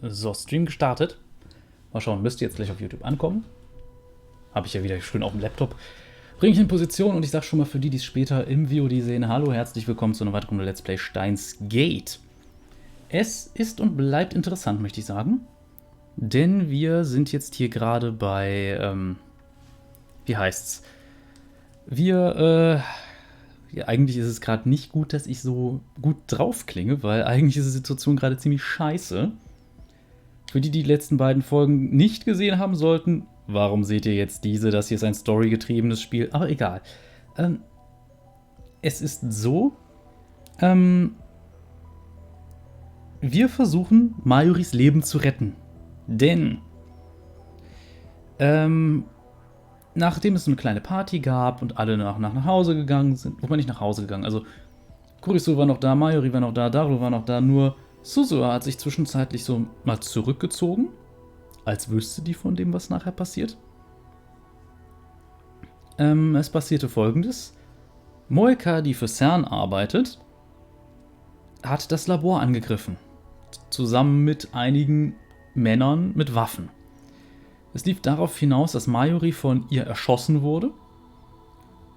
So, Stream gestartet. Mal schauen, müsste jetzt gleich auf YouTube ankommen. Habe ich ja wieder schön auf dem Laptop. Bringe ich in Position und ich sage schon mal für die, die es später im VOD sehen, hallo, herzlich willkommen zu einer weiteren Let's Play Steins Gate. Es ist und bleibt interessant, möchte ich sagen. Denn wir sind jetzt hier gerade bei, wie heißt's? Ja, eigentlich ist es gerade nicht gut, dass ich so gut drauf klinge, weil eigentlich ist die Situation gerade ziemlich scheiße. Für die, die letzten beiden Folgen nicht gesehen haben sollten, warum seht ihr jetzt diese? Das hier ist ein storygetriebenes Spiel, aber egal. Es ist so, wir versuchen, Majoris Leben zu retten. Denn, nachdem es so eine kleine Party gab und alle nach Hause gegangen sind, wobei nicht nach Hause gegangen, also Kurisu war noch da, Mayuri war noch da, Daru war noch da, nur Susua hat sich zwischenzeitlich so mal zurückgezogen, als wüsste die von dem, was nachher passiert. Es passierte Folgendes. Moeka, die für CERN arbeitet, hat das Labor angegriffen. Zusammen mit einigen Männern mit Waffen. Es lief darauf hinaus, dass Mayuri von ihr erschossen wurde.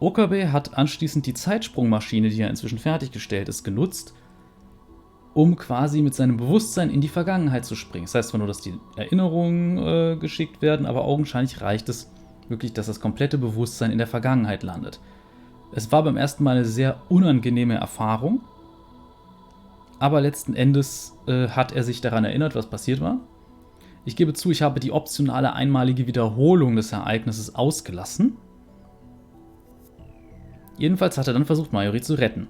Okabe hat anschließend die Zeitsprungmaschine, die ja inzwischen fertiggestellt ist, genutzt, um quasi mit seinem Bewusstsein in die Vergangenheit zu springen. Das heißt zwar nur, dass die Erinnerungen geschickt werden, aber augenscheinlich reicht es wirklich, dass das komplette Bewusstsein in der Vergangenheit landet. Es war beim ersten Mal eine sehr unangenehme Erfahrung, aber letzten Endes hat er sich daran erinnert, was passiert war. Ich gebe zu, ich habe die optionale einmalige Wiederholung des Ereignisses ausgelassen. Jedenfalls hat er dann versucht, Mayuri zu retten.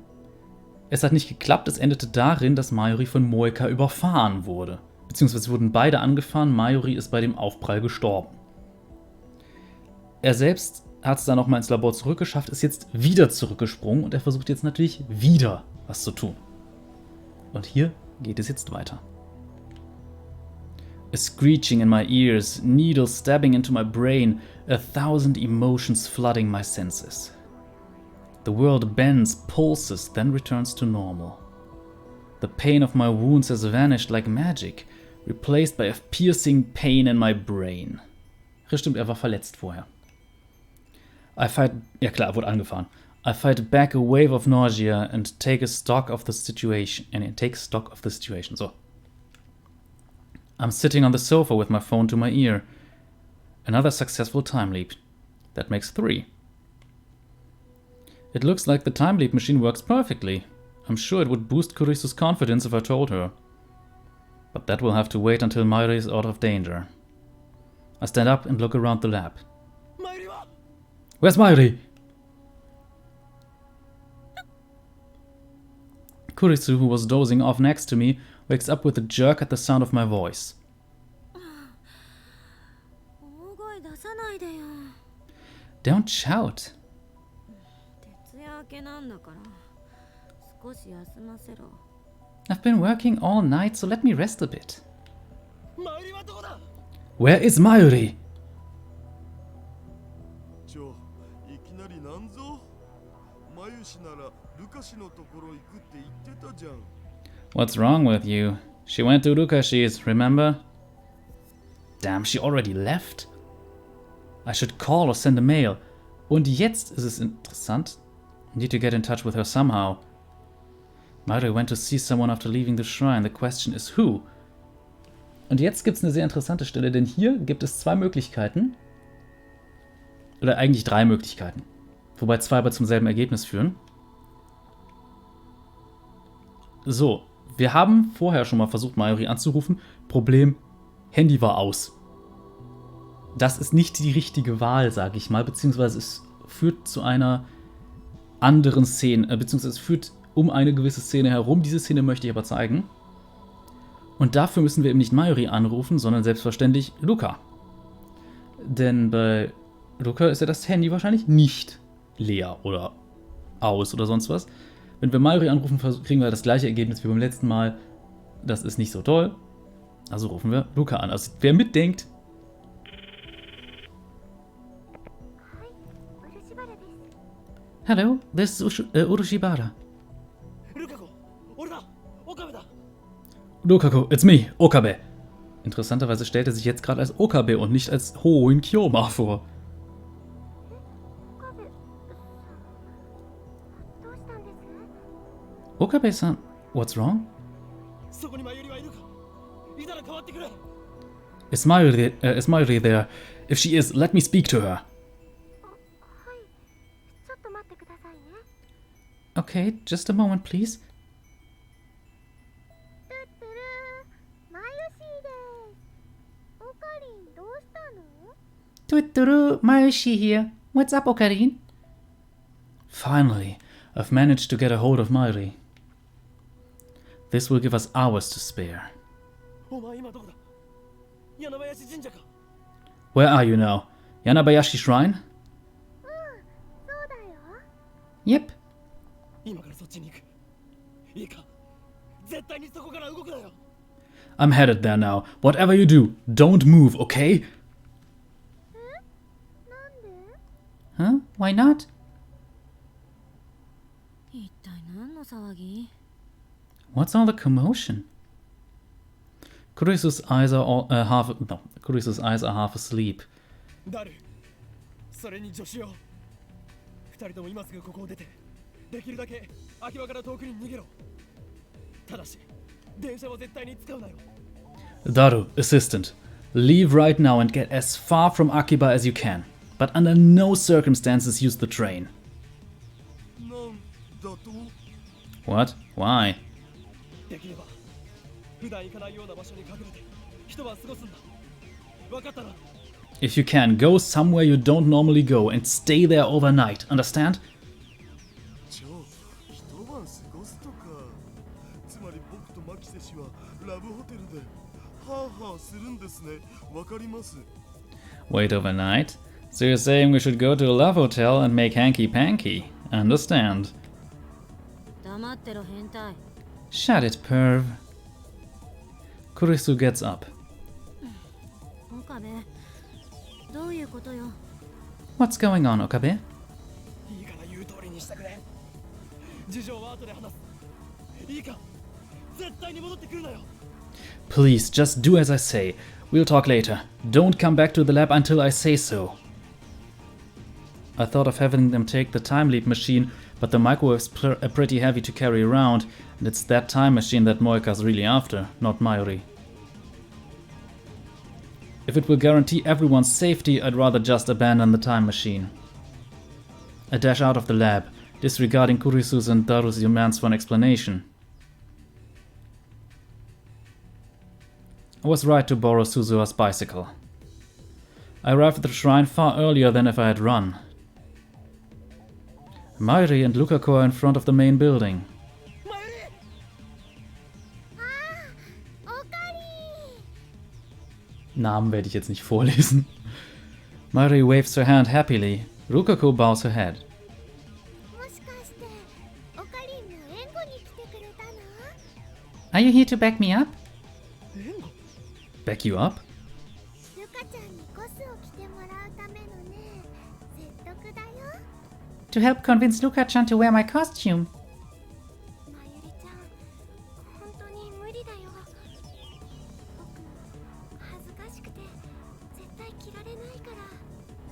Es hat nicht geklappt, es endete darin, dass Mayuri von Moeka überfahren wurde. Beziehungsweise wurden beide angefahren, Mayuri ist bei dem Aufprall gestorben. Er selbst hat es dann nochmal ins Labor zurückgeschafft, ist jetzt wieder zurückgesprungen und er versucht jetzt natürlich wieder was zu tun. Und hier geht es jetzt weiter. A screeching in my ears, needles stabbing into my brain, 1,000 emotions flooding my senses. The world bends, pulses, then returns to normal. The pain of my wounds has vanished like magic, replaced by a piercing pain in my brain. Stimmt, er war verletzt vorher. Ja klar, er wurde angefahren. I fight back a wave of nausea and take stock of the situation. So. I'm sitting on the sofa with my phone to my ear. Another successful time leap. That makes 3. It looks like the time leap machine works perfectly. I'm sure it would boost Kurisu's confidence if I told her. But that will have to wait until Mayuri is out of danger. I stand up and look around the lab. Where's Mayuri? Kurisu, who was dozing off next to me, wakes up with a jerk at the sound of my voice. Don't shout. I've been working all night, so let me rest a bit. Where is Mayuri? What's wrong with you? She went to Lukashi's, remember? Damn, she already left? I should call or send a mail. Und jetzt ist es interessant. Need to get in touch with her somehow. Mayuri went to see someone after leaving the shrine. The question is who? Und jetzt gibt es eine sehr interessante Stelle, denn hier gibt es 2 Möglichkeiten. Oder eigentlich 3 Möglichkeiten. Wobei 2 aber zum selben Ergebnis führen. So, wir haben vorher schon mal versucht, Mayuri anzurufen. Problem, Handy war aus. Das ist nicht die richtige Wahl, sage ich mal, beziehungsweise es führt zu einer anderen Szene, beziehungsweise es führt um eine gewisse Szene herum. Diese Szene möchte ich aber zeigen. Und dafür müssen wir eben nicht Mayuri anrufen, sondern selbstverständlich Luca. Denn bei Luca ist ja das Handy wahrscheinlich nicht leer oder aus oder sonst was. Wenn wir Mayuri anrufen, kriegen wir das gleiche Ergebnis wie beim letzten Mal. Das ist nicht so toll. Also rufen wir Luca an. Also wer mitdenkt. Hello, this is Urushibara. Lukaku, it's me, Okabe. Interessanterweise stellt er sich jetzt gerade als Okabe und nicht als Hoin Kyoma vor. Okabe-san, what's wrong? Is Mayuri there? If she is, let me speak to her. Okay, just a moment, please. Tuturu, Mayushi here. What's up, Okarin? Finally, I've managed to get a hold of Mayuri. This will give us hours to spare. Where are you now? Yanabayashi Shrine? Yep. I'm headed there now. Whatever you do, don't move, okay? Huh? Why not? What's all the commotion? Kurisu's eyes are half asleep. Daru, assistant, leave right now and get as far from Akiba as you can. But under no circumstances use the train. What? Why? If you can, go somewhere you don't normally go and stay there overnight, understand? Wait overnight? So you're saying we should go to a love hotel and make hanky-panky? Understand. Shut it, perv. Kurisu gets up. What's going on, Okabe? Please, just do as I say. We'll talk later. Don't come back to the lab until I say so. I thought of having them take the time leap machine, but the microwave's pretty heavy to carry around, and it's that time machine that Moeka's really after, not Mayuri. If it will guarantee everyone's safety, I'd rather just abandon the time machine. I dash out of the lab, disregarding Kurisu's and Daru's demands for an explanation. I was right to borrow Suzuha's bicycle. I arrived at the shrine far earlier than if I had run. Mayuri and Lukako are in front of the main building. Namen werde ich jetzt nicht vorlesen. Mayuri waves her hand happily. Lukako bows her head. Are you here to back me up? Back you up? To help convince Luka-chan to wear my costume.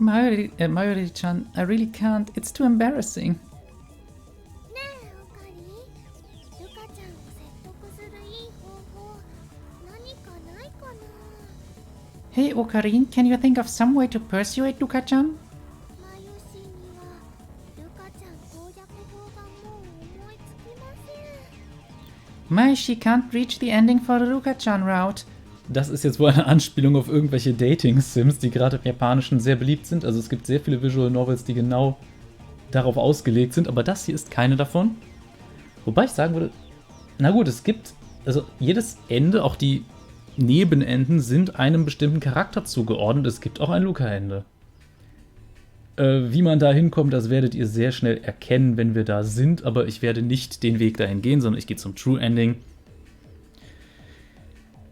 Mayuri-chan, I really can't. It's too embarrassing. Hey Okarin, can you think of some way to persuade Luka-chan? She can't reach the ending for the Luka-chan route. Das ist jetzt wohl eine Anspielung auf irgendwelche Dating-Sims, die gerade im Japanischen sehr beliebt sind. Also es gibt sehr viele Visual Novels, die genau darauf ausgelegt sind, aber das hier ist keine davon. Wobei ich sagen würde, na gut, es gibt, also jedes Ende, auch die Nebenenden sind einem bestimmten Charakter zugeordnet. Es gibt auch ein Luca-Ende. Wie man da hinkommt, das werdet ihr sehr schnell erkennen, wenn wir da sind, aber ich werde nicht den Weg dahin gehen, sondern ich gehe zum True Ending.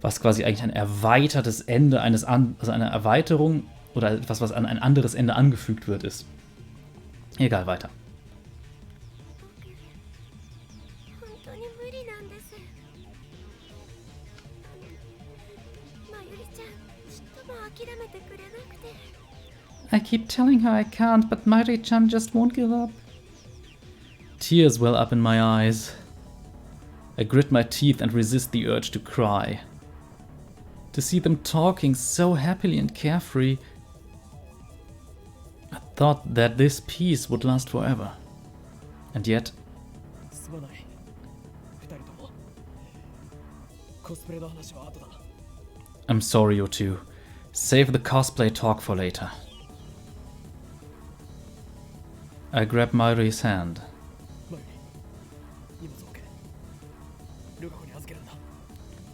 Was quasi eigentlich ein erweitertes Ende also eine Erweiterung oder etwas, was an ein anderes Ende angefügt wird, ist. Egal, weiter. I keep telling her I can't, but Mairi-chan just won't give up. Tears well up in my eyes. I grit my teeth and resist the urge to cry. To see them talking so happily and carefree, I thought that this peace would last forever. And yet... I'm sorry, you two. Save the cosplay talk for later. I grab Mairi's hand.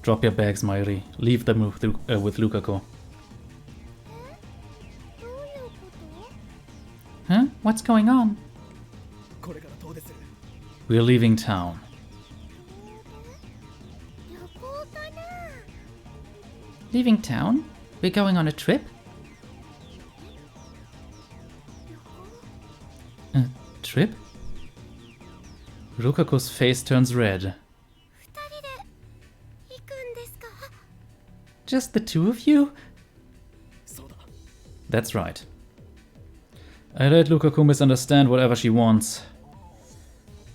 Drop your bags, Mairi. Leave them with Lukaku. Huh? What's going on? We're leaving town. Leaving town? We're going on a trip? A trip? Lukaku's face turns red. Just the two of you? That's right. I let Lukaku misunderstand whatever she wants.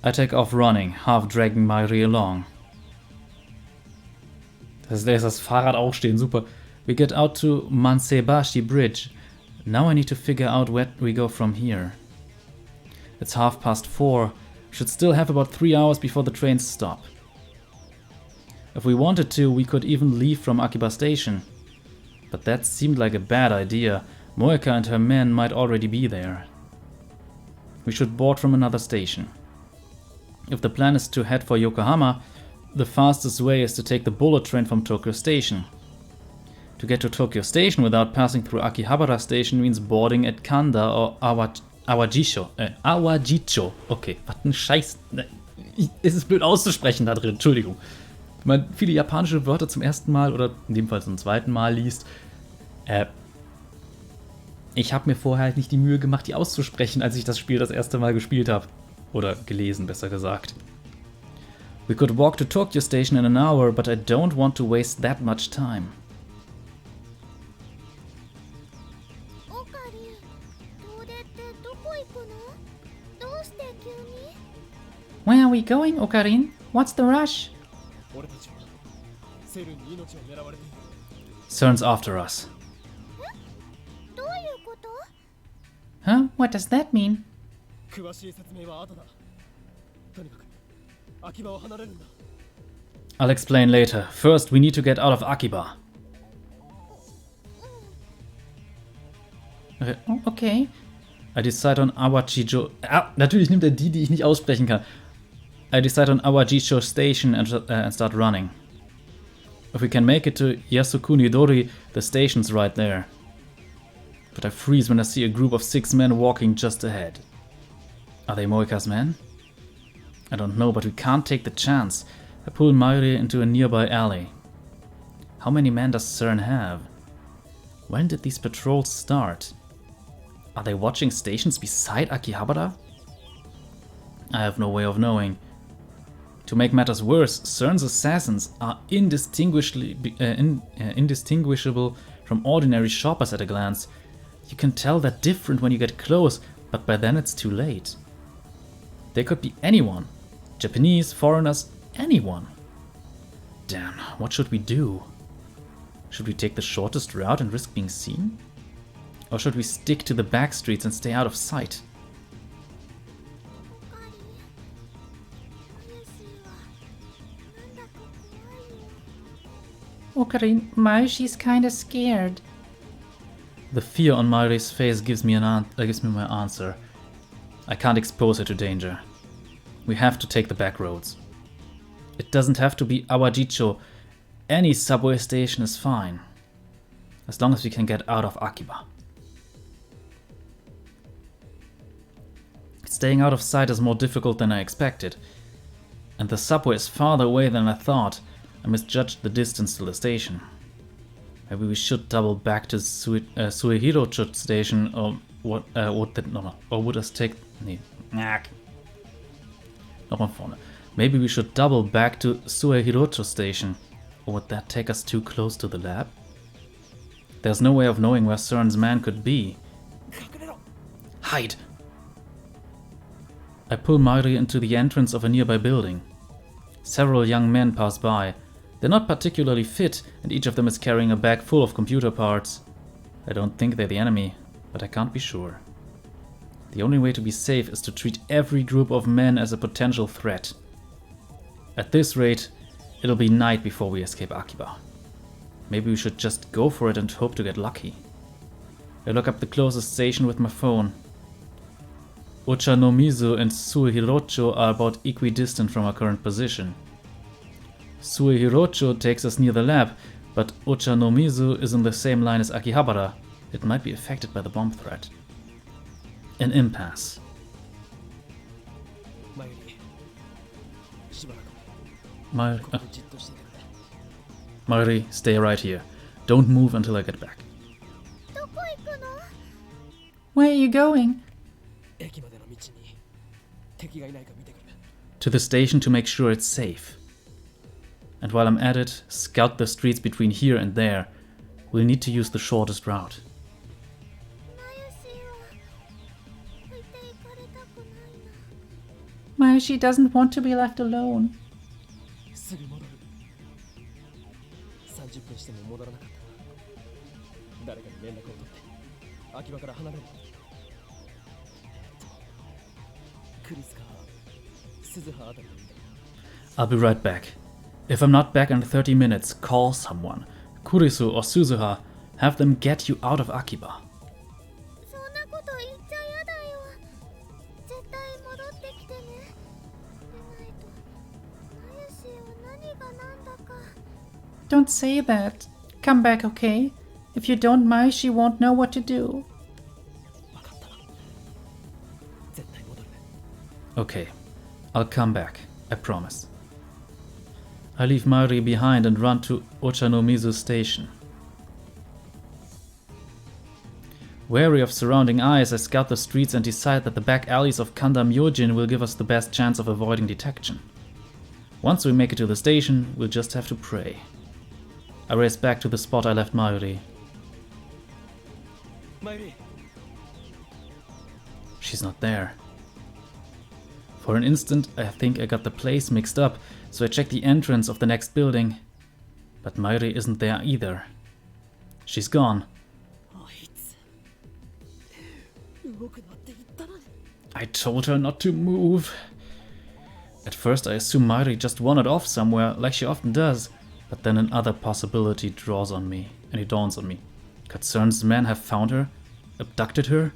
I take off running, half dragging Mairi along. There's das Fahrrad auch stehen, super. We get out to Mansebashi Bridge. Now I need to figure out where we go from here. It's 4:30. Should still have about 3 hours before the trains stop. If we wanted to, we could even leave from Akiba Station. But that seemed like a bad idea. Moeka and her men might already be there. We should board from another station. If the plan is to head for Yokohama, the fastest way is to take the bullet train from Tokyo Station. To get to Tokyo Station without passing through Akihabara Station means boarding at Kanda or Awajicho. Okay, was ein Scheiß. Es ist blöd auszusprechen da drin, Entschuldigung. Wenn man viele japanische Wörter zum ersten Mal oder in dem Fall zum zweiten Mal liest, ich habe mir vorher halt nicht die Mühe gemacht, die auszusprechen, als ich das Spiel das erste Mal gespielt habe. Oder gelesen, besser gesagt. We could walk to Tokyo Station in an hour, but I don't want to waste that much time. Where are we going, Okarin? What's the rush? CERN's after us. Huh? What does that mean? I'll explain later. First, we need to get out of Akiba. Okay. I decide on Awajicho... natürlich nimmt er die ich nicht aussprechen kann. I decide on Awajicho Station and start running. If we can make it to Yasukunidori, the station's right there. But I freeze when I see a group of 6 men walking just ahead. Are they Moeka's men? I don't know, but we can't take the chance. I pull Mairi into a nearby alley. How many men does CERN have? When did these patrols start? Are they watching stations beside Akihabara? I have no way of knowing. To make matters worse, CERN's assassins are indistinguishable from ordinary shoppers at a glance. You can tell they're different when you get close, but by then it's too late. They could be anyone. Japanese, foreigners, anyone. Damn, what should we do? Should we take the shortest route and risk being seen? Or should we stick to the back streets and stay out of sight? Okarin, Maishi's kinda scared. The fear on Mairi's face gives me my answer. I can't expose her to danger. We have to take the back roads. It doesn't have to be Awajicho. Any subway station is fine. As long as we can get out of Akiba. Staying out of sight is more difficult than I expected. And the subway is farther away than I thought. I misjudged the distance to the station. Maybe we should double back to Suehirocho Station, or what? Would us take? Nee. Nochmal vorne. Maybe we should double back to Suehirocho Station, or would that take us too close to the lab? There's no way of knowing where Cern's man could be. Hide! I pull Mairi into the entrance of a nearby building. Several young men pass by. They're not particularly fit, and each of them is carrying a bag full of computer parts. I don't think they're the enemy, but I can't be sure. The only way to be safe is to treat every group of men as a potential threat. At this rate, it'll be night before we escape Akiba. Maybe we should just go for it and hope to get lucky. I look up the closest station with my phone. Ochanomizu and Suehirocho are about equidistant from our current position. Suehirocho takes us near the lab, but Ochanomizu is in the same line as Akihabara. It might be affected by the bomb threat. An impasse. Mairi, stay right here. Don't move until I get back. Where are you going? To the station to make sure it's safe. And while I'm at it, scout the streets between here and there. We'll need to use the shortest route. Mayoshi doesn't want to be left alone. I'll be right back. If I'm not back in 30 minutes, call someone. Kurisu or Suzuha. Have them get you out of Akiba. Don't say that. Come back, okay? If you don't, Mayoshi won't know what to do. Okay, I'll come back. I promise. I leave Mairi behind and run to Ochanomizu station. Wary of surrounding eyes, I scout the streets and decide that the back alleys of Kanda Myojin will give us the best chance of avoiding detection. Once we make it to the station, we'll just have to pray. I race back to the spot I left Mairi. She's not there. For an instant, I think I got the place mixed up, so I check the entrance of the next building. But Mairi isn't there either. She's gone. I told her not to move. At first I assume Mairi just wandered off somewhere, like she often does. But then another possibility dawns on me. Could Cern's men have found her? Abducted her?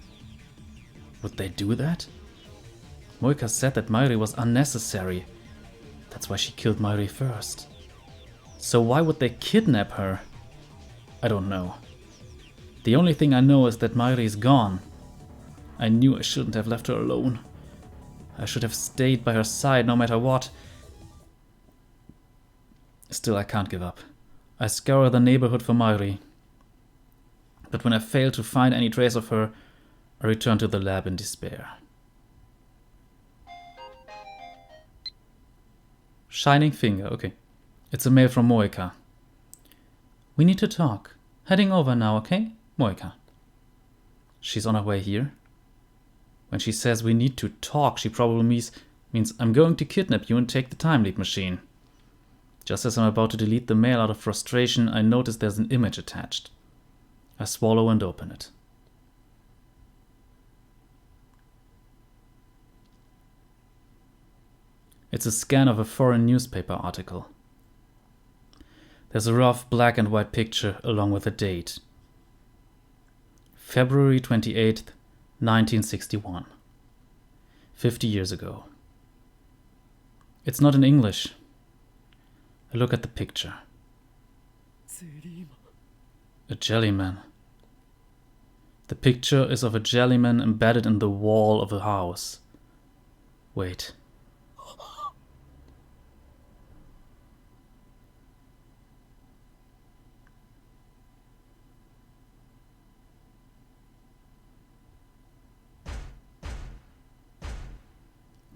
Would they do that? Moika said that Mairi was unnecessary. That's why she killed Mairi first. So why would they kidnap her? I don't know. The only thing I know is that Mairi is gone. I knew I shouldn't have left her alone. I should have stayed by her side no matter what. Still, I can't give up. I scour the neighborhood for Mairi. But when I fail to find any trace of her, I return to the lab in despair. Shining finger, okay. It's a mail from Moika. We need to talk. Heading over now, okay? Moika. She's on her way here. When she says we need to talk, she probably means I'm going to kidnap you and take the time leap machine. Just as I'm about to delete the mail out of frustration, I notice there's an image attached. I swallow and open it. It's a scan of a foreign newspaper article. There's a rough black and white picture along with a date. February 28th, 1961. 50 years ago. It's not in English. I look at the picture. A jellyman. The picture is of a jellyman embedded in the wall of a house. Wait.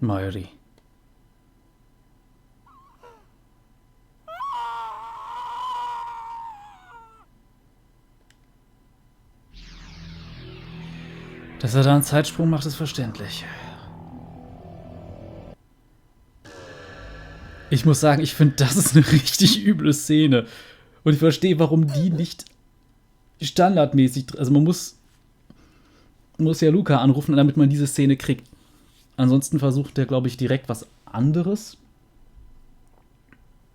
Mairi. Dass er da einen Zeitsprung macht, ist verständlich. Ich muss sagen, ich finde, das ist eine richtig üble Szene. Und ich verstehe, warum die nicht standardmäßig... Also man muss ja Luca anrufen, damit man diese Szene kriegt. Ansonsten versucht er, glaube ich, direkt was anderes.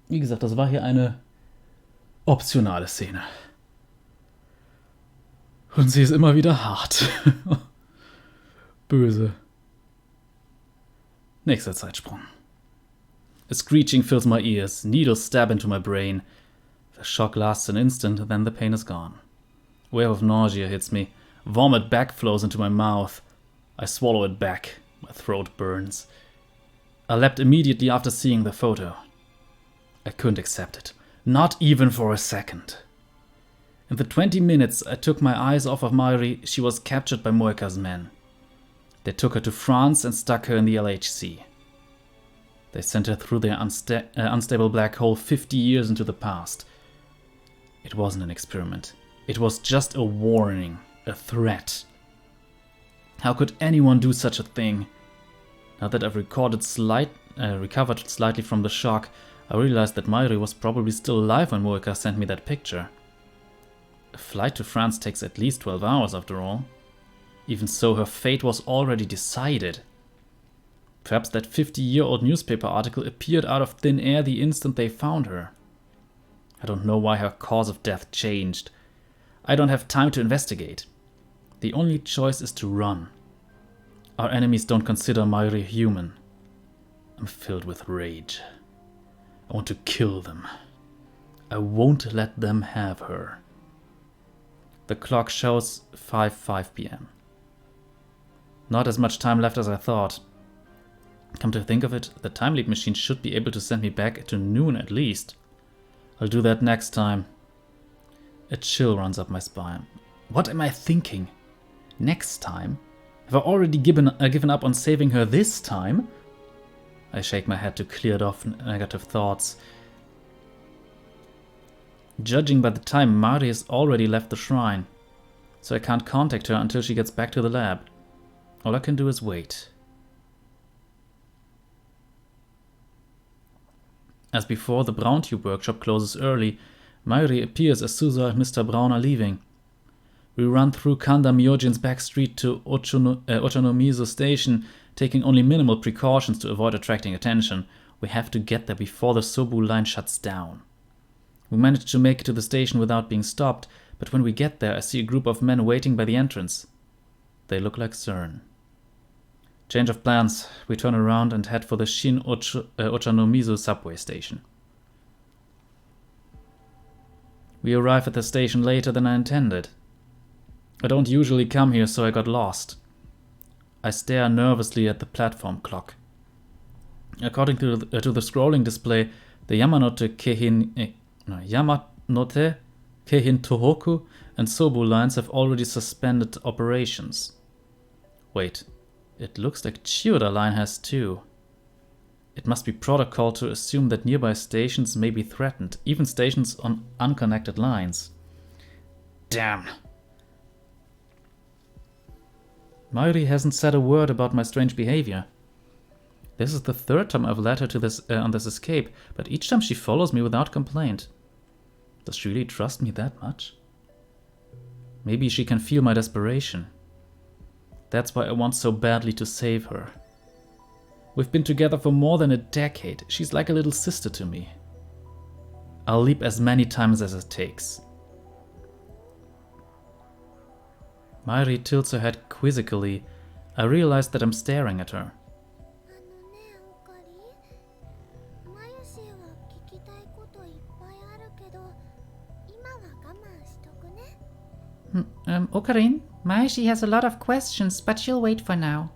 Wie gesagt, das war hier eine optionale Szene. Und sie ist immer wieder hart. Böse. Nächster Zeitsprung. A screeching fills my ears, needles stab into my brain. The shock lasts an instant, then the pain is gone. A wave of nausea hits me. Vomit backflows into my mouth. I swallow it back. My throat burns. I leapt immediately after seeing the photo. I couldn't accept it. Not even for a second. In the 20 minutes I took my eyes off of Mairi, she was captured by Moika's men. They took her to France and stuck her in the LHC. They sent her through their unstable black hole 50 years into the past. It wasn't an experiment. It was just a warning, a threat. How could anyone do such a thing? Now that I've recovered slightly from the shock, I realized that Mairi was probably still alive when Moika sent me that picture. A flight to France takes at least 12 hours after all. Even so, her fate was already decided. Perhaps that 50-year-old newspaper article appeared out of thin air the instant they found her. I don't know why her cause of death changed. I don't have time to investigate. The only choice is to run. Our enemies don't consider Mairi human. I'm filled with rage. I want to kill them. I won't let them have her. The clock shows 5 p.m. Not as much time left as I thought. Come to think of it, the time leap machine should be able to send me back to noon at least. I'll do that next time. A chill runs up my spine. What am I thinking? Next time? Have I already given up on saving her this time? I shake my head to clear off negative thoughts. Judging by the time, Mairi has already left the shrine, so I can't contact her until she gets back to the lab. All I can do is wait. As before, the Brown Tube workshop closes early. Mairi appears as Suza and Mr. Brown are leaving. We run through Kanda Myojin's back street to Ochanomizu Station, taking only minimal precautions to avoid attracting attention. We have to get there before the Sobu line shuts down. We manage to make it to the station without being stopped, but when we get there I see a group of men waiting by the entrance. They look like CERN. Change of plans. We turn around and head for the Shin Ochanomizu subway station. We arrive at the station later than I intended. I don't usually come here, so I got lost. I stare nervously at the platform clock. According to the scrolling display, the Yamanote Keihin Tohoku and Sobu lines have already suspended operations. Wait, it looks like Chiyoda line has too. It must be protocol to assume that nearby stations may be threatened, even stations on unconnected lines. Damn. Mairi hasn't said a word about my strange behavior. This is the third time I've led her to on this escape, but each time she follows me without complaint. Does she really trust me that much? Maybe she can feel my desperation. That's why I want so badly to save her. We've been together for more than a decade. She's like a little sister to me. I'll leap as many times as it takes. Mairi tilts her head quizzically. I realize that I'm staring at her. Okarin, Maishi has a lot of questions, but she'll wait for now.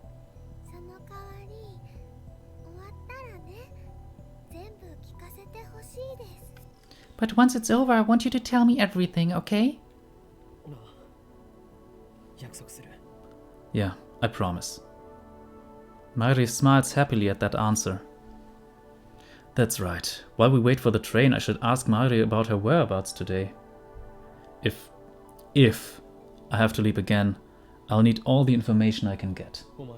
But once it's over, I want you to tell me everything, okay? Yeah, I promise. Mairi smiles happily at that answer. That's right. While we wait for the train, I should ask Mairi about her whereabouts today. If I have to leave again, I'll need all the information I can get. お前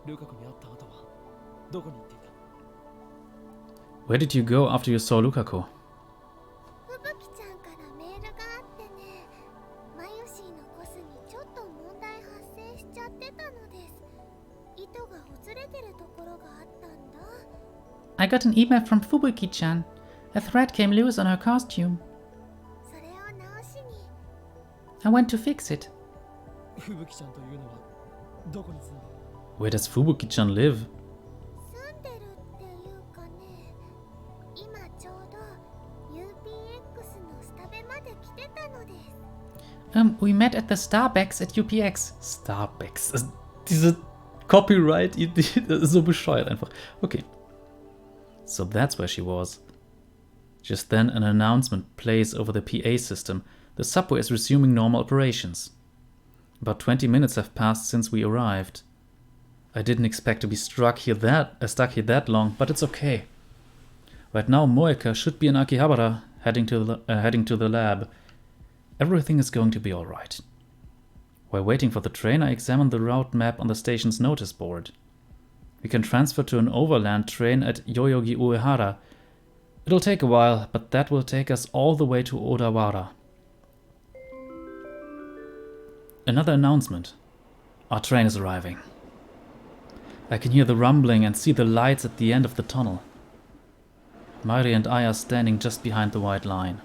ルカ子に会った後はどこに行っていた？ Where did you go after you saw Lukako? 吹雪ちゃんからメールがあってね、マヨシーのコスにちょっと問題発生しちゃってたのです。糸がほつれてるところがあったんだ。 I got an email from Fubuki-chan. A thread came loose on her costume. それを直しに。 I went to fix it. 吹雪ちゃんというのはどこに住んでる？ Where does Fubuki-chan live? 住んでるっていうかね、今ちょうど UPX のスタベまで来てたのです。 We met at the Starbucks at UPX. Starbucks. Diese Copyright-Idee, das ist so bescheuert einfach. Okay. So that's where she was. Just then an announcement plays over the PA system. The subway is resuming normal operations. About 20 minutes have passed since we arrived. I didn't expect to be stuck here that long, but it's okay. Right now Moeka should be in Akihabara, heading to the lab. Everything is going to be alright. While waiting for the train, I examined the route map on the station's notice board. We can transfer to an overland train at Yoyogi Uehara. It'll take a while, but that will take us all the way to Odawara. Another announcement. Our train is arriving. I can hear the rumbling and see the lights at the end of the tunnel. Mairi and I are standing just behind the white line.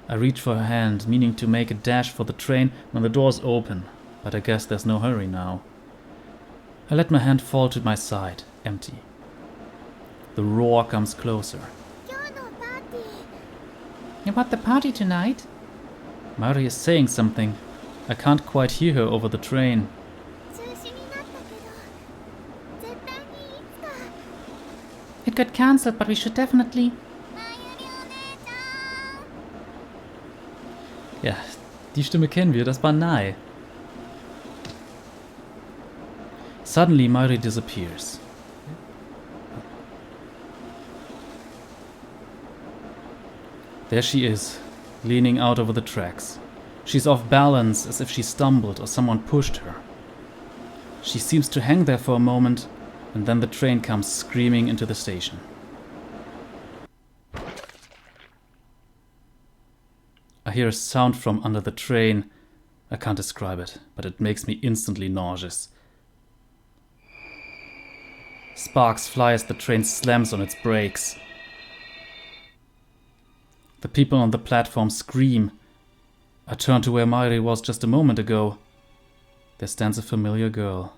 I reach for her hand, meaning to make a dash for the train when the doors open, but I guess there's no hurry now. I let my hand fall to my side, empty. The roar comes closer. 今日のパーティー。 You want the party tonight? Mairi is saying something. I can't quite hear her over the train. 中止になったけど、絶対にいつか。 It got cancelled, but we should definitely... まゆりお姉ちゃん。 Ja, die Stimme kennen wir, das war Nae. Suddenly Mairi disappears. There she is, leaning out over the tracks. She's off balance, as if she stumbled or someone pushed her. She seems to hang there for a moment, and then the train comes screaming into the station. I hear a sound from under the train. I can't describe it, but it makes me instantly nauseous. Sparks fly as the train slams on its brakes. The people on the platform scream. I turn to where Mairi was just a moment ago. There stands a familiar girl.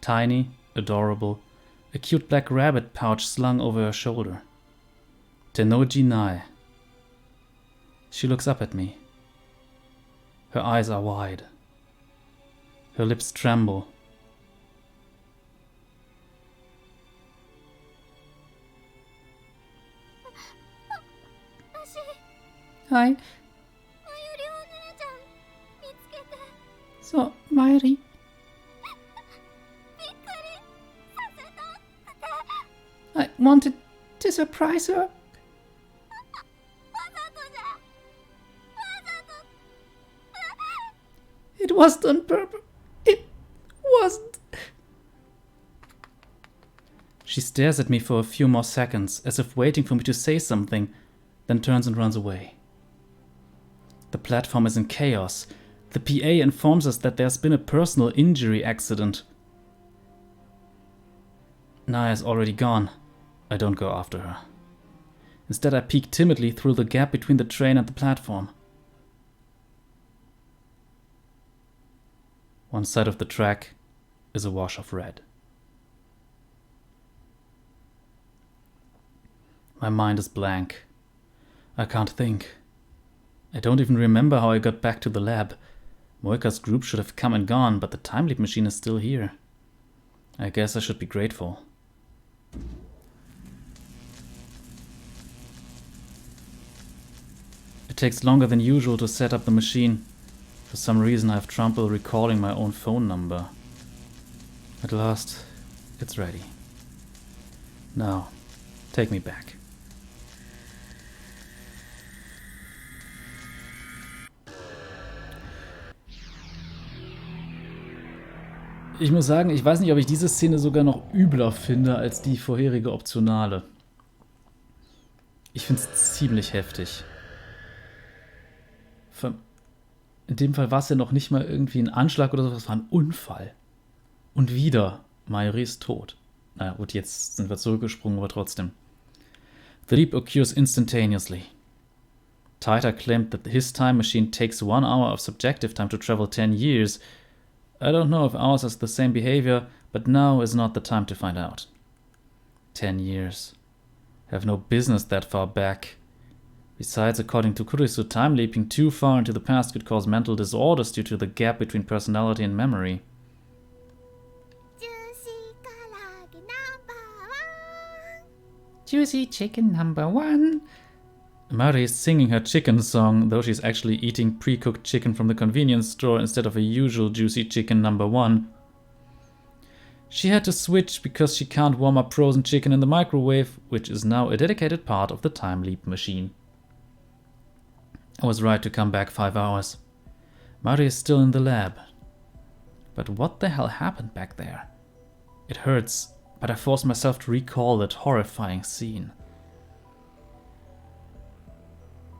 Tiny, adorable, a cute black rabbit pouch slung over her shoulder. Tennoji Nae. She looks up at me. Her eyes are wide. Her lips tremble. Hi. まゆりお姉ちゃん、見つけて。 So, Mairi, びっくりさせたって。 I wanted to surprise her. わざとじゃ。わざと。 It wasn't on purpose. It wasn't. She stares at me for a few more seconds, as if waiting for me to say something, then turns and runs away. The platform is in chaos. The PA informs us that there's been a personal injury accident. Naya is already gone. I don't go after her. Instead, I peek timidly through the gap between the train and the platform. One side of the track is a wash of red. My mind is blank. I can't think. I don't even remember how I got back to the lab. Moika's group should have come and gone, but the time leap machine is still here. I guess I should be grateful. It takes longer than usual to set up the machine. For some reason I have trouble recalling my own phone number. At last, it's ready. Now, take me back. Ich muss sagen, ich weiß nicht, ob ich diese Szene sogar noch übler finde als die vorherige optionale. Ich finde es ziemlich heftig. In dem Fall war es ja noch nicht mal irgendwie ein Anschlag oder sowas, es war ein Unfall. Und wieder, Mayuri ist tot. Naja, gut, jetzt sind wir zurückgesprungen, aber trotzdem. The leap occurs instantaneously. Taita claimed that his time machine takes 1 hour of subjective time to travel 10 years. I don't know if ours has the same behavior, but now is not the time to find out. 10 years. Have no business that far back. Besides, according to Kurisu, time leaping too far into the past could cause mental disorders due to the gap between personality and memory. Juicy chicken number 1. Mari is singing her chicken song, though she's actually eating pre-cooked chicken from the convenience store instead of a usual juicy chicken number 1. She had to switch because she can't warm up frozen chicken in the microwave, which is now a dedicated part of the time leap machine. I was right to come back 5 hours. Mari is still in the lab. But what the hell happened back there? It hurts, but I force myself to recall that horrifying scene.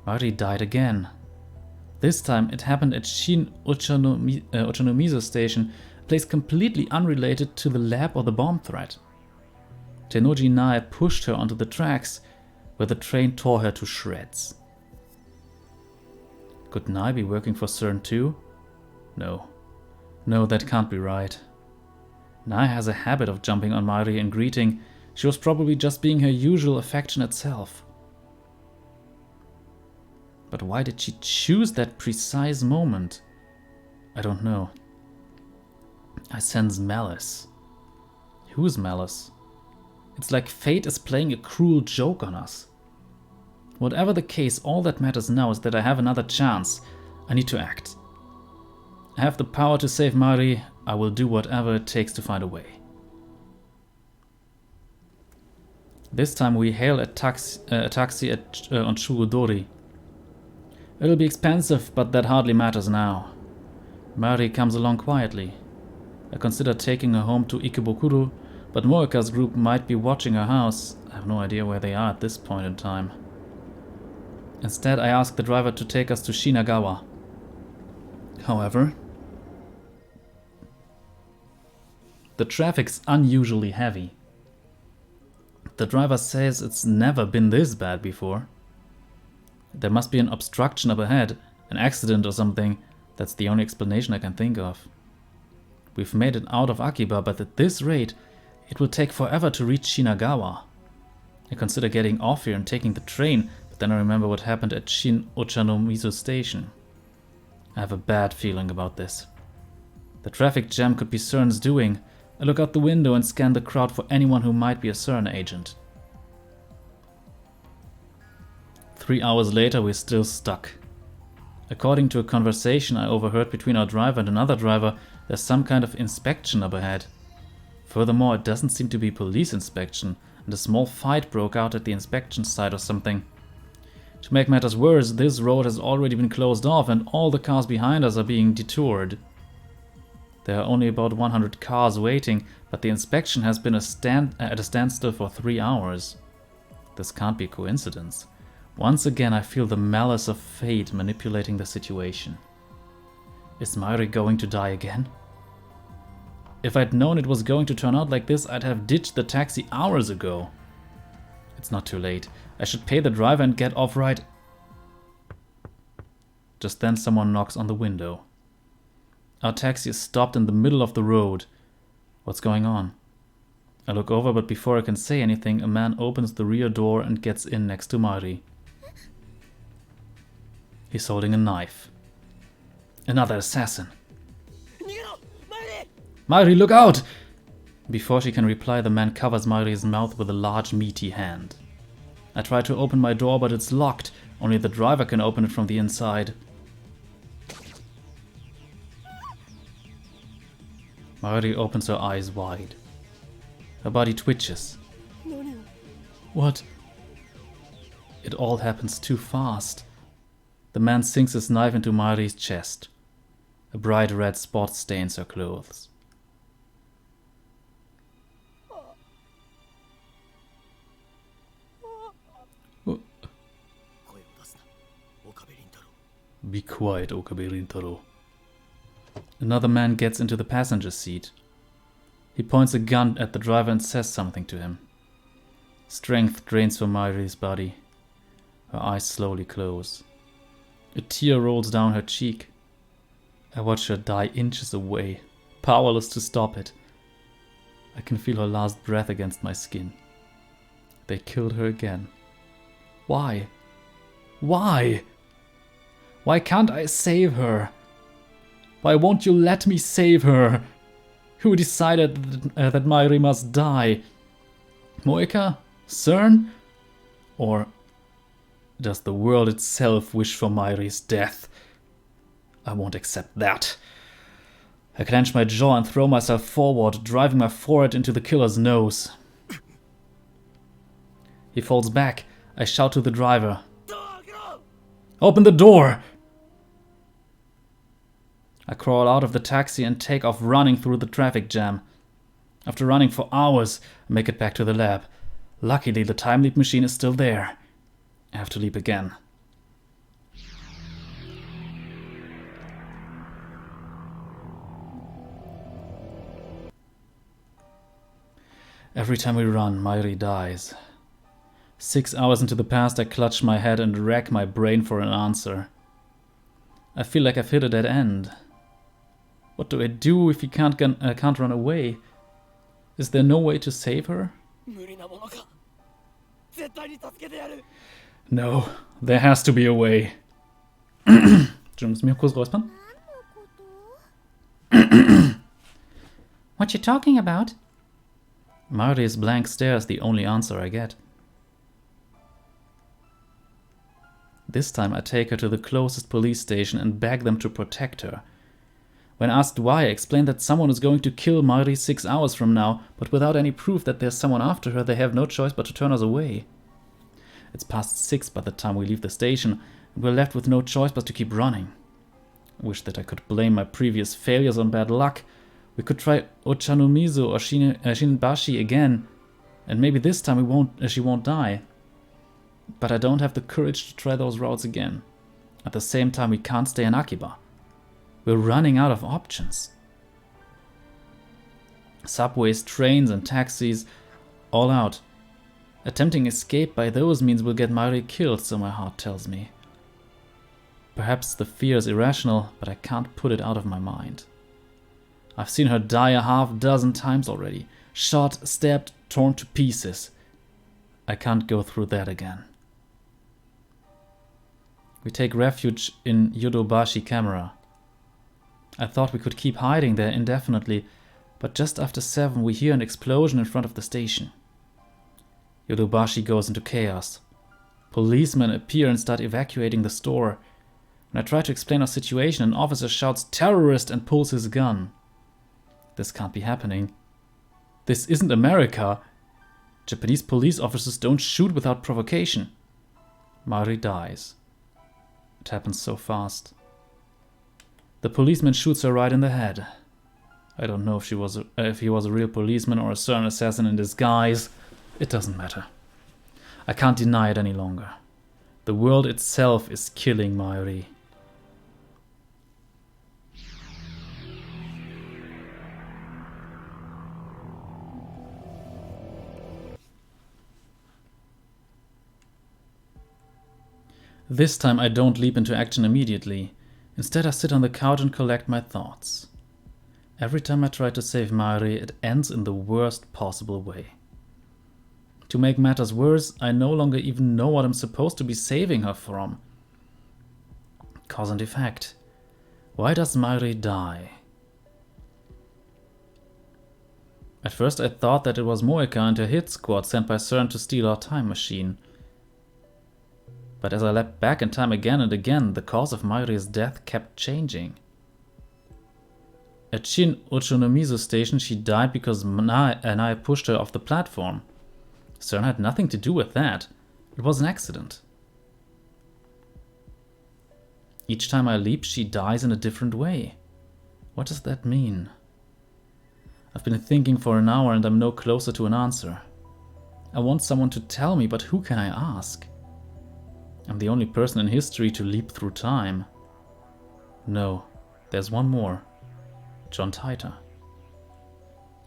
Mari died again. This time it happened at Shin Ochanomizu Station, a place completely unrelated to the lab or the bomb threat. Tennoji Nae pushed her onto the tracks, where the train tore her to shreds. Could Nae be working for CERN too? No. No, that can't be right. Nae has a habit of jumping on Mari and greeting. She was probably just being her usual affectionate self. But why did she choose that precise moment? I don't know. I sense malice. Whose malice? It's like fate is playing a cruel joke on us. Whatever the case, all that matters now is that I have another chance. I need to act. I have the power to save Mari. I will do whatever it takes to find a way. This time we hail a taxi on Shugodori. It'll be expensive, but that hardly matters now. Mari comes along quietly. I consider taking her home to Ikebukuro, but Moeka's group might be watching her house. I have no idea where they are at this point in time. Instead, I ask the driver to take us to Shinagawa. However, the traffic's unusually heavy. The driver says it's never been this bad before. There must be an obstruction up ahead, an accident or something. That's the only explanation I can think of. We've made it out of Akiba, but at this rate, it will take forever to reach Shinagawa. I consider getting off here and taking the train, but then I remember what happened at Shin Ochanomizu Station. I have a bad feeling about this. The traffic jam could be CERN's doing. I look out the window and scan the crowd for anyone who might be a CERN agent. 3 hours later, we're still stuck. According to a conversation I overheard between our driver and another driver, there's some kind of inspection up ahead. Furthermore, it doesn't seem to be police inspection, and a small fight broke out at the inspection site or something. To make matters worse, this road has already been closed off and all the cars behind us are being detoured. There are only about 100 cars waiting, but the inspection has been at a standstill for 3 hours. This can't be a coincidence. Once again, I feel the malice of fate manipulating the situation. Is Mari going to die again? If I'd known it was going to turn out like this, I'd have ditched the taxi hours ago. It's not too late. I should pay the driver and get off right. Just then someone knocks on the window. Our taxi is stopped in the middle of the road. What's going on? I look over, but before I can say anything, a man opens the rear door and gets in next to Mari. He's holding a knife. Another assassin. Mari, look out! Before she can reply, the man covers Mari's mouth with a large meaty hand. I try to open my door, but it's locked. Only the driver can open it from the inside. Mari opens her eyes wide. Her body twitches. What? It all happens too fast. The man sinks his knife into Mari's chest. A bright red spot stains her clothes. Be quiet, Okabe Rintaro. Another man gets into the passenger seat. He points a gun at the driver and says something to him. Strength drains from Mairi's body. Her eyes slowly close. A tear rolls down her cheek. I watch her die inches away, powerless to stop it. I can feel her last breath against my skin. They killed her again. Why? Why? Why can't I save her? Why won't you let me save her? Who decided that Mairi must die? Moeka? CERN? Or does the world itself wish for Mairi's death? I won't accept that. I clench my jaw and throw myself forward, driving my forehead into the killer's nose. He falls back. I shout to the driver. Open the door! I crawl out of the taxi and take off running through the traffic jam. After running for hours, I make it back to the lab. Luckily, the time leap machine is still there. I have to leap again. Every time we run, Mairi dies. 6 hours into the past, I clutch my head and rack my brain for an answer. I feel like I've hit a dead end. What do I do if he can't run away? Is there no way to save her? No, there has to be a way. Du musst mich kurz räuspern. What you talking about? Mairi's blank stare is the only answer I get. This time I take her to the closest police station and beg them to protect her. When asked why, I explain that someone is going to kill Mairi 6 hours from now, but without any proof that there's someone after her, they have no choice but to turn us away. It's past 6 by the time we leave the station, and we're left with no choice but to keep running. I wish that I could blame my previous failures on bad luck. We could try Ochanomizu or Shinbashi again, and maybe this time she won't die. But I don't have the courage to try those routes again. At the same time, we can't stay in Akiba. We're running out of options. Subways, trains and taxis, all out. Attempting escape by those means will get Mairi killed, so my heart tells me. Perhaps the fear is irrational, but I can't put it out of my mind. I've seen her die a half-dozen times already. Shot, stabbed, torn to pieces. I can't go through that again. We take refuge in Yodobashi Camera. I thought we could keep hiding there indefinitely, but just after 7 we hear an explosion in front of the station. Yodobashi goes into chaos. Policemen appear and start evacuating the store. When I try to explain our situation, an officer shouts "terrorist" and pulls his gun. This can't be happening. This isn't America. Japanese police officers don't shoot without provocation. Mairi dies. It happens so fast. The policeman shoots her right in the head. I don't know if he was a real policeman or a CERN assassin in disguise. It doesn't matter. I can't deny it any longer. The world itself is killing Mairi. This time I don't leap into action immediately. Instead I sit on the couch and collect my thoughts. Every time I try to save Mairi, it ends in the worst possible way. To make matters worse, I no longer even know what I'm supposed to be saving her from. Cause and effect. Why does Mairi die? At first I thought that it was Moeka and her hit squad sent by CERN to steal our time machine. But as I leapt back in time again and again, the cause of Mairi's death kept changing. At Shin Ochonomizu station she died because I pushed her off the platform. CERN had nothing to do with that. It was an accident. Each time I leap, she dies in a different way. What does that mean? I've been thinking for an hour and I'm no closer to an answer. I want someone to tell me, but who can I ask? I'm the only person in history to leap through time. No, there's one more. John Titor.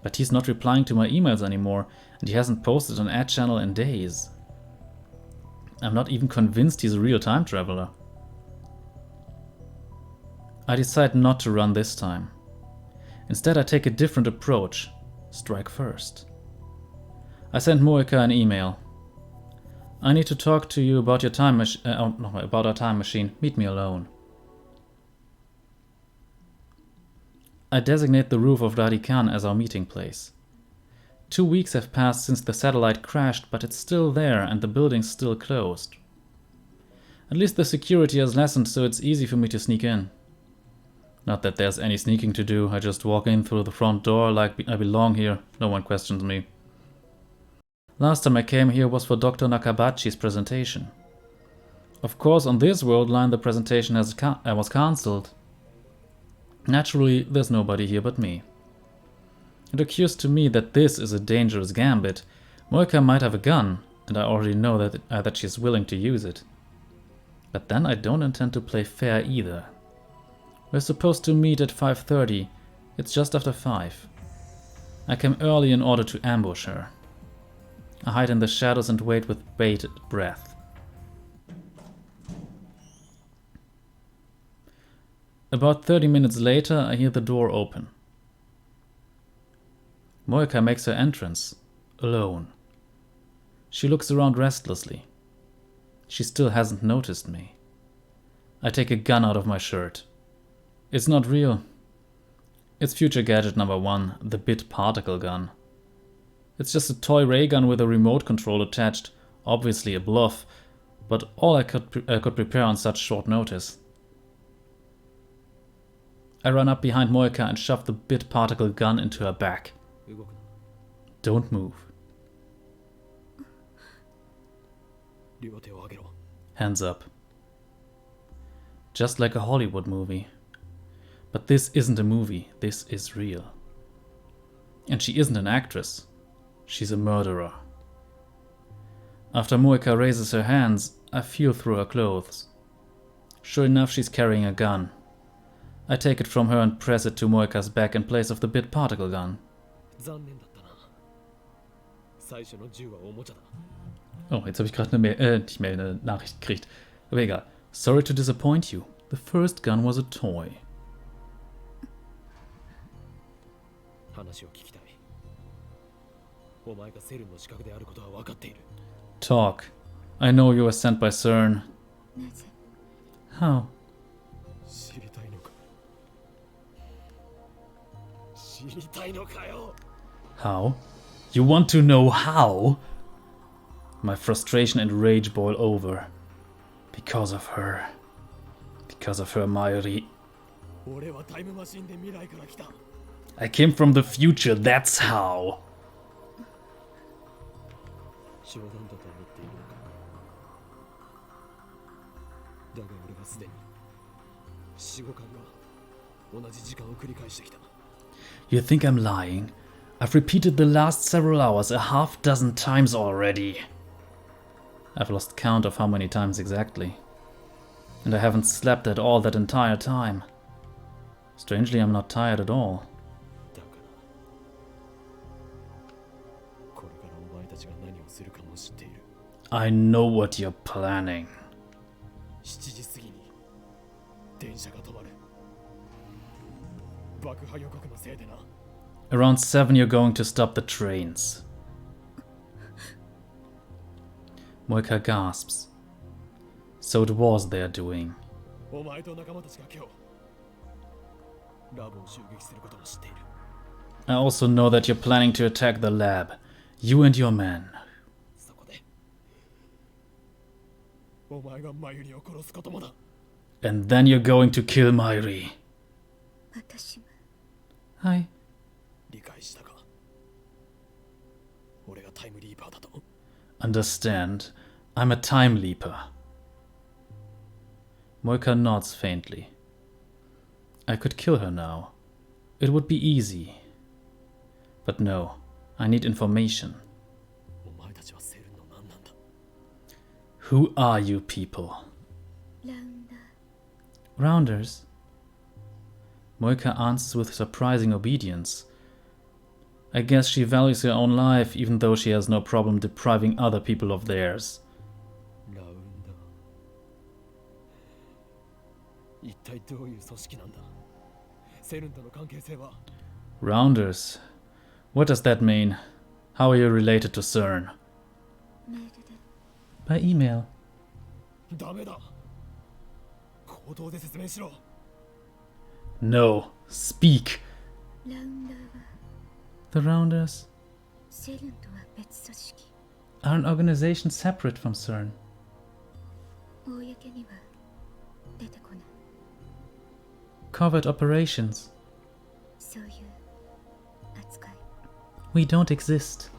But he's not replying to my emails anymore, and he hasn't posted on Ad Channel in days. I'm not even convinced he's a real time traveler. I decide not to run this time. Instead, I take a different approach. Strike first. I send Moeka an email. I need to talk to you about your time about our time machine. Meet me alone. I designate the roof of Radikan as our meeting place. 2 weeks have passed since the satellite crashed, but it's still there and the building's still closed. At least the security has lessened, so it's easy for me to sneak in. Not that there's any sneaking to do, I just walk in through the front door like I belong here, no one questions me. Last time I came here was for Dr. Nakabachi's presentation. Of course, on this world line the presentation was cancelled. Naturally, there's nobody here but me. It occurs to me that this is a dangerous gambit. Moeka might have a gun, and I already know that she's willing to use it. But then I don't intend to play fair either. We're supposed to meet at 5:30. It's just after 5. I came early in order to ambush her. I hide in the shadows and wait with bated breath. About 30 minutes later, I hear the door open. Moeka makes her entrance, alone. She looks around restlessly. She still hasn't noticed me. I take a gun out of my shirt. It's not real. It's future gadget number 1, the bit particle gun. It's just a toy ray gun with a remote control attached, obviously a bluff, but all I could prepare on such short notice. I run up behind Moeka and shove the bit particle gun into her back. Don't move. Hands up. Just like a Hollywood movie. But this isn't a movie, this is real. And she isn't an actress. She's a murderer. After Moeka raises her hands, I feel through her clothes. Sure enough, she's carrying a gun. I take it from her and press it to Moeka's back in place of the bit particle gun. Oh, jetzt habe ich gerade eine Nachricht gekriegt. Aber egal. Sorry to disappoint you. The first gun was a toy. Talk. I know you were sent by CERN. How? How? You want to know how? My frustration and rage boil over. Because of her. Because of her, Mayuri. I came from the future, that's how. You think I'm lying? I've repeated the last several hours a half-dozen times already. I've lost count of how many times exactly. And I haven't slept at all that entire time. Strangely, I'm not tired at all. I know what you're planning. Around 7 you're going to stop the trains. Moeka gasps. So it was their doing. I also know that you're planning to attack the lab. You and your men. And then you're going to kill Mayuri. Hi. Understand, I'm a time leaper. Moeka nods faintly. I could kill her now. It would be easy. But no, I need information. Who are you people? ラウンダー Rounders. Moika answers with surprising obedience. I guess she values her own life, even though she has no problem depriving other people of theirs. ラウンダー一体どういう組織なんだセルンとの関係性は Rounders. What does that mean? How are you related to CERN? メールで By email. ダメだ口頭で説明しろ No. Speak. ラウンダーは The Rounders セルンとは別組織 are an organization separate from CERN. 公には出てこない Covert operations. そういう扱い We don't exist.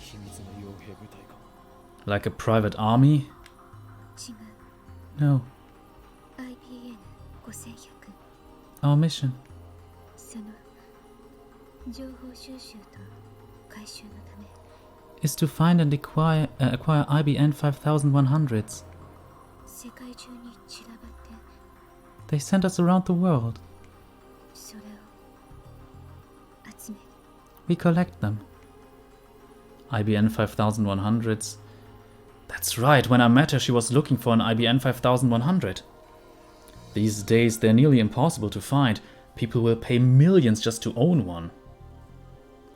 秘密の傭兵部隊か Like a private army? 違う No. IBN5100 Our mission その情報収集と回収のため is to find and acquire IBN 5100s. 世界中に散らばって They sent us around the world. それを集め We collect them. IBN 5100s. That's right, when I met her she was looking for an IBN 5100. These days they're nearly impossible to find. People will pay millions just to own one.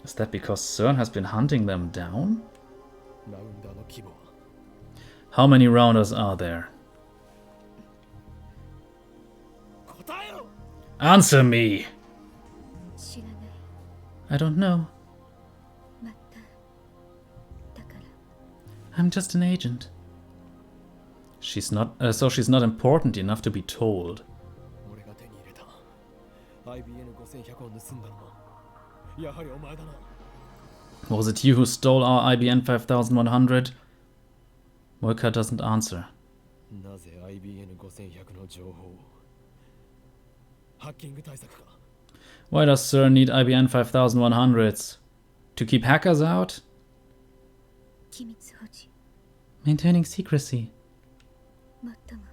Is that because CERN has been hunting them down? ラウンダーの規模は How many Rounders are there? 答えろ Answer me! 知らない I don't know. まただから I'm just an agent. She's not important enough to be told. 俺が手に入れた IBN5100 を盗んだのもやはりお前だな Was it you who stole our IBN 5100? Moika doesn't answer. なぜ IBN5100 の情報をハッキング対策か Why does CERN need IBN 5100s? To keep hackers out? 機密保持 Maintaining secrecy. 最も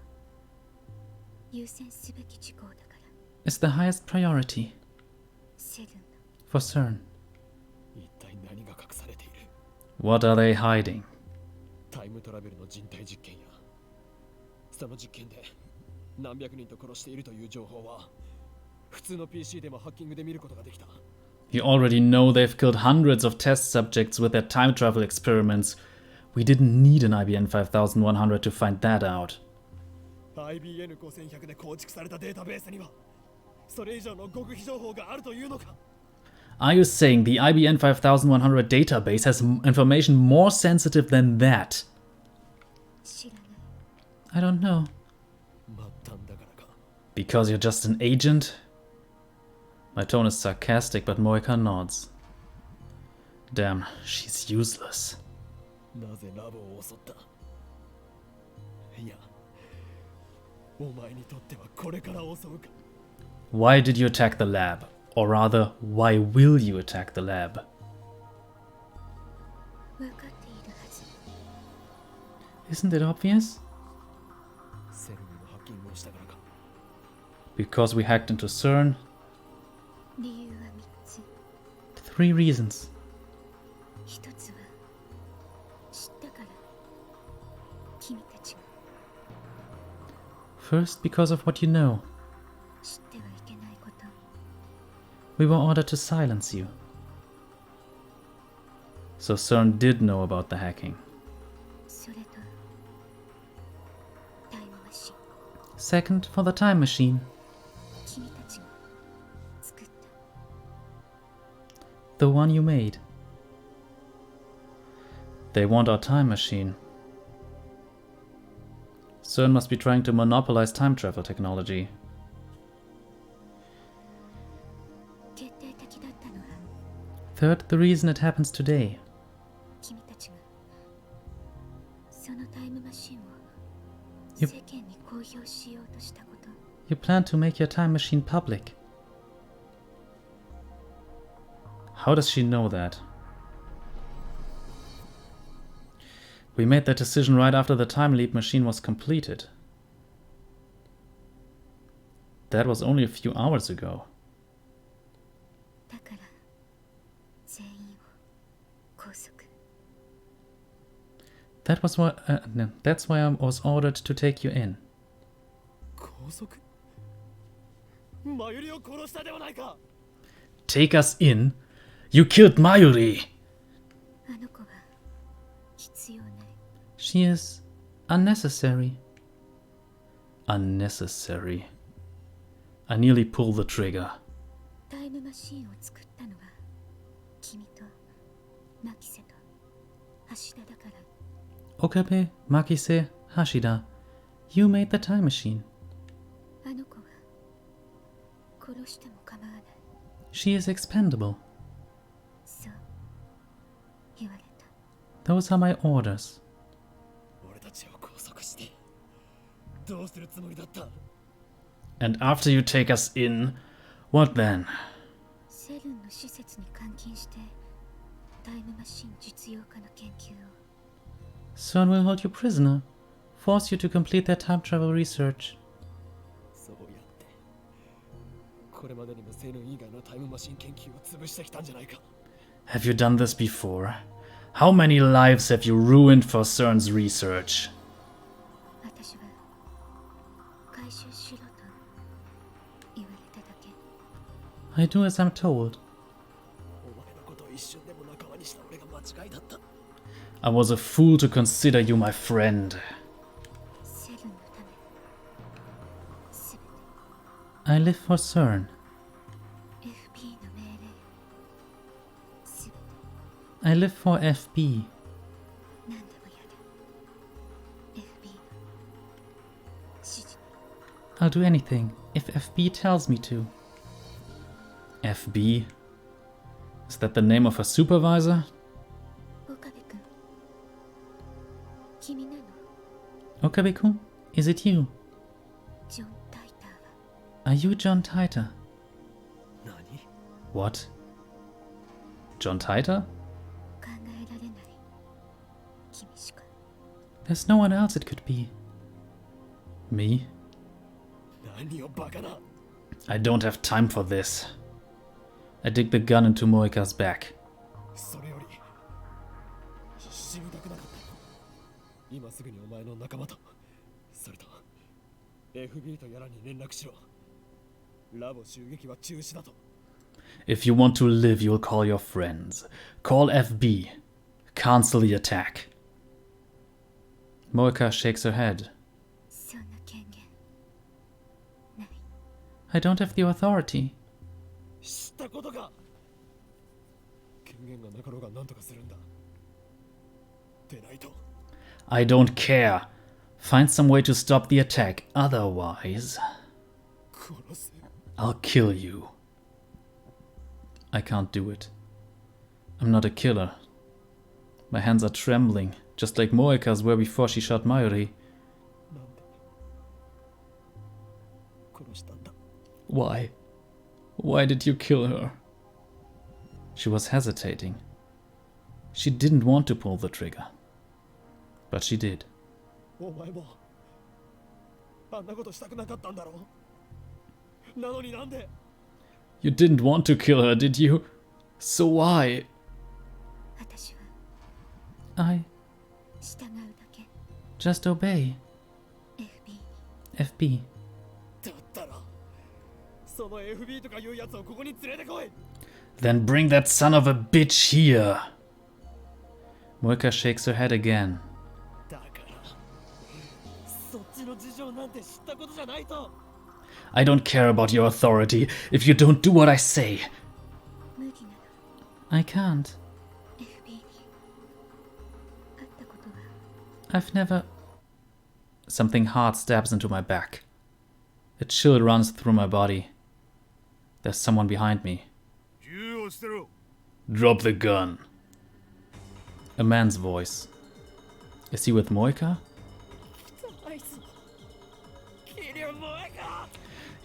優先すべき事項だから Is the highest priority セルン for CERN. 一体何が隠されている What are they hiding? タイムトラベルの人体実験やその実験で何百人と殺しているという情報は普通の PC でもハッキングで見ることができた You already know they've killed hundreds of test subjects with their time travel experiments. We didn't need an IBN 5100 to find that out. IBN5100 で構築されたデータベースにはそれ以上の極秘情報があるというのか Are you saying the IBN 5100 database has information more sensitive than that? 知らない I don't know. 末端だからか Because you're just an agent? My tone is sarcastic, but Moika nods. Damn, she's useless. なぜラボを襲ったいやお前にとってはこれから襲うか Why did you attack the lab? Or rather, why will you attack the lab? 分かっているはず Isn't it obvious? セルムのハッキングをしたからか Because we hacked into CERN? 理由は3つ 3 reasons. 1つは知ったから君たちが First, because of what you know. 知ってはいけないこと We were ordered to silence you. So CERN did know about the hacking. それとタイムマシン Second, for the time machine. 君たちが作った The one you made. They want our time machine. CERN must be trying to monopolize time travel technology. 決定的だったのは Third, the reason it happens today. 君たちがそのタイムマシンを You- 世間に公表しようとしたこと You plan to make your time machine public. How does she know that? We made that decision right after the time leap machine was completed. That was only a few hours ago. だから全員を拘束。 That's why I was ordered to take you in. 拘束マユリを殺したではないか。 Take us in? You killed Mayuri! あの子は必要ない。 She is unnecessary. Unnecessary. I nearly pulled the trigger. タイムマシーンを作ったのは君とマキセと橋田だから。 Okabe, Makise, Hashida. You made the time machine. あの子は殺しても構わない。 She is expendable. そう言われた。 Those are my orders. 俺たちを拘束してどうするつもりだった。 And after you take us in, what then? セルンの施設に監禁してタイムマシン実用化の研究を。 CERN will hold you prisoner, force you to complete their time travel research. そうやってこれまでにもセルン以外のタイムマシン研究を潰してきたんじゃないか。 Have you done this before? How many lives have you ruined for CERN's research? 私は回収しろと言われただけ。 I do as I'm told. お前のことを一瞬でも仲間にした俺が間違いだった。 I was a fool to consider you my friend. セルンのためすべて I live for CERN. FB の命令すべて I live for FB. 何でもやる。FB の指示 I'll do anything if FB tells me to. FB? Is that the name of a supervisor? 岡部君君なの。 Okabe-kun? Is it you? ジョン・タイターは Are you John Titor? 何 What? John Titor? 考えられない君しか。 There's no one else it could be. Me? 何をバカな。 I don't have time for this. I dig the gun into Moika's back. それより死にたくなかった。今すぐにお前の仲間とそれと FB とやらに連絡しろ。ラボ襲撃は中止だと。 If you want to live, you'll call your friends. Call FB. Cancel the attack. Moika shakes her head. そんな権限ない。 I don't have the authority. 知ったことか。権限がなかろうが何とかするんだ。でないと。 I don't care. Find some way to stop the attack. Otherwise, 殺す。 I'll kill you. I can't do it. I'm not a killer. My hands are trembling, just like Moika's were before she shot Mayuri. なんで殺したんだ。 Why? Why did you kill her? She was hesitating. She didn't want to pull the trigger. But she did. お前もあんなことしたくなかったんだろう。なのになんで。 You didn't want to kill her, did you? So why? 私は I 従うだけ。 just obey. FB に FB. だったらその FB とかいうやつをここに連れてこい。 Then bring that son of a bitch here. Moika shakes her head again. だからそっちの事情なんて知ったことじゃないと。 I don't care about your authority if you don't do what I say. 無理なの。 I can't. FB に会ったことは。 I've never... Something hard stabs into my back. A chill runs through my body. There's someone behind me. Drop the gun. A man's voice. Is he with Moika?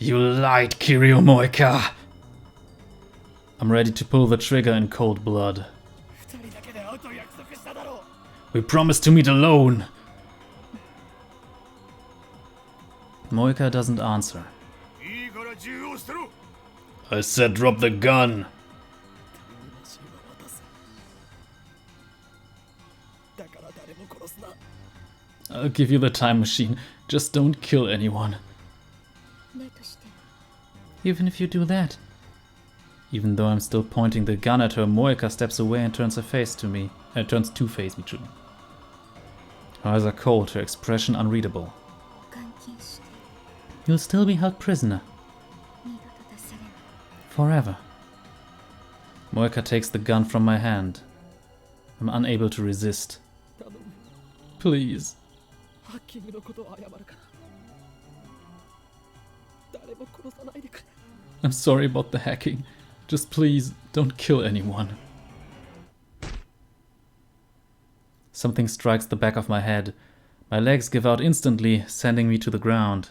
You lied, Kiryu Moika! I'm ready to pull the trigger in cold blood. We promised to meet alone. Moika doesn't answer. いいから銃を捨てろ I said drop the gun. 魂は渡すだから誰も殺すな I'll give you the time machine. Just don't kill anyone. だとして Even if you do that. Even though I'm still pointing the gun at her, Moika steps away and turns turns to face me. Her eyes are cold, her expression unreadable. 監禁して You'll still be held prisoner. 二度と出されない Forever. Moika takes the gun from my hand. I'm unable to resist. 頼む Please. ハッキングのことを謝るから誰も殺さないでくれ I'm sorry about the hacking. Just please, don't kill anyone. Something strikes the back of my head. My legs give out instantly, sending me to the ground.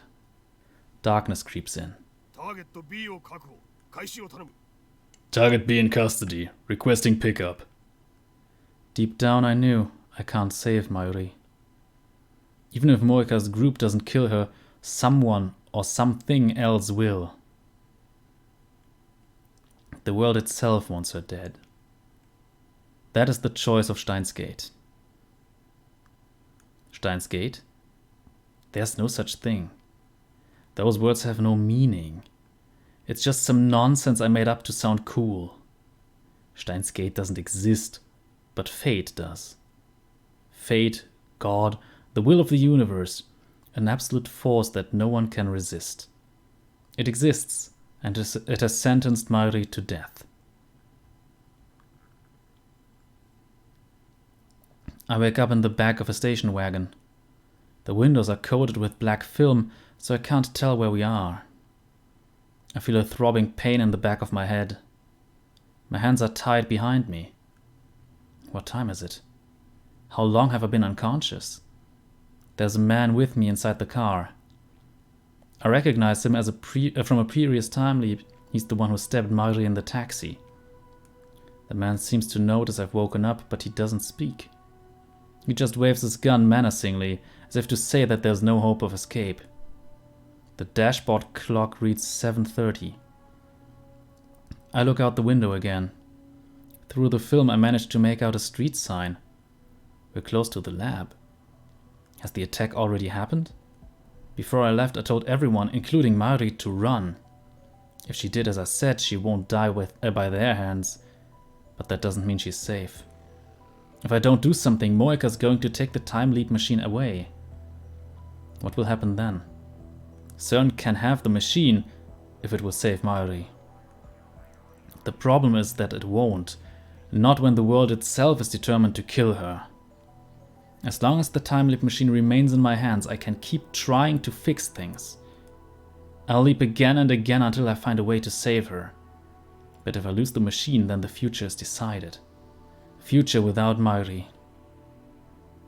Darkness creeps in. ターゲット B を確保開始を頼む Target B in custody. Requesting pickup. Deep down I knew I can't save Mayuri. Even if Moika's group doesn't kill her, someone or something else will. The world itself wants her dead. That is the choice of Steins Gate. Steins Gate? There's no such thing. Those words have no meaning. It's just some nonsense I made up to sound cool. Steins Gate doesn't exist, but fate does. Fate, God, the will of the universe, an absolute force that no one can resist. It exists, and it has sentenced Mayuri to death. I wake up in the back of a station wagon. The windows are coated with black film, so I can't tell where we are. I feel a throbbing pain in the back of my head. My hands are tied behind me. What time is it? How long have I been unconscious? There's a man with me inside the car. I recognize him as from a previous time leap. He's the one who stabbed Mayuri in the taxi. The man seems to notice I've woken up, but he doesn't speak. He just waves his gun menacingly, as if to say that there's no hope of escape. The dashboard clock reads 7:30. I look out the window again. Through the film I manage to make out a street sign. We're close to the lab. Has the attack already happened? Before I left I told everyone, including Mayuri, to run. If she did as I said, she won't die by their hands. But that doesn't mean she's safe. If I don't do something, Moika's going to take the time leap machine away. What will happen then? CERN can have the machine if it will save Mayuri. The problem is that it won't. Not when the world itself is determined to kill her. As long as the time leap machine remains in my hands, I can keep trying to fix things. I'll leap again and again until I find a way to save her. But if I lose the machine, then the future is decided. Future without Mayuri.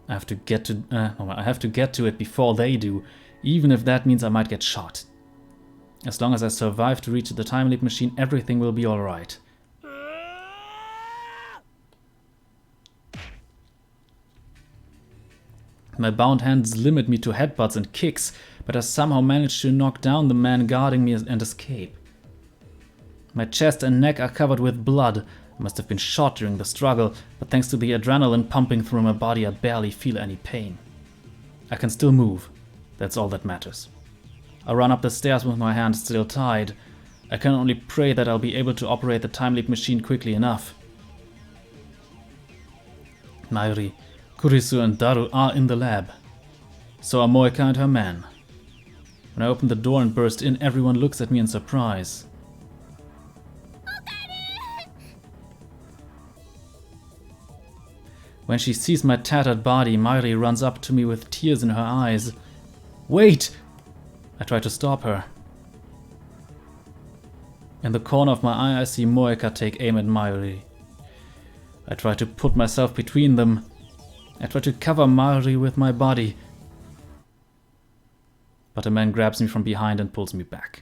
I have to get to it before they do, even if that means I might get shot. As long as I survive to reach the time leap machine, everything will be alright. My bound hands limit me to headbutts and kicks, but I somehow manage to knock down the man guarding me and escape. My chest and neck are covered with blood. I must have been shot during the struggle, but thanks to the adrenaline pumping through my body, I barely feel any pain. I can still move. That's all that matters. I run up the stairs with my hands still tied. I can only pray that I'll be able to operate the time leap machine quickly enough. Mayuri, Kurisu and Daru are in the lab. So are Moika and her man. When I open the door and burst in, everyone looks at me in surprise. When she sees my tattered body, Mayuri runs up to me with tears in her eyes. Wait! I try to stop her. In the corner of my eye I see Moika take aim at Mayuri. I try to put myself between them. I try to cover Mayuri with my body. But a man grabs me from behind and pulls me back.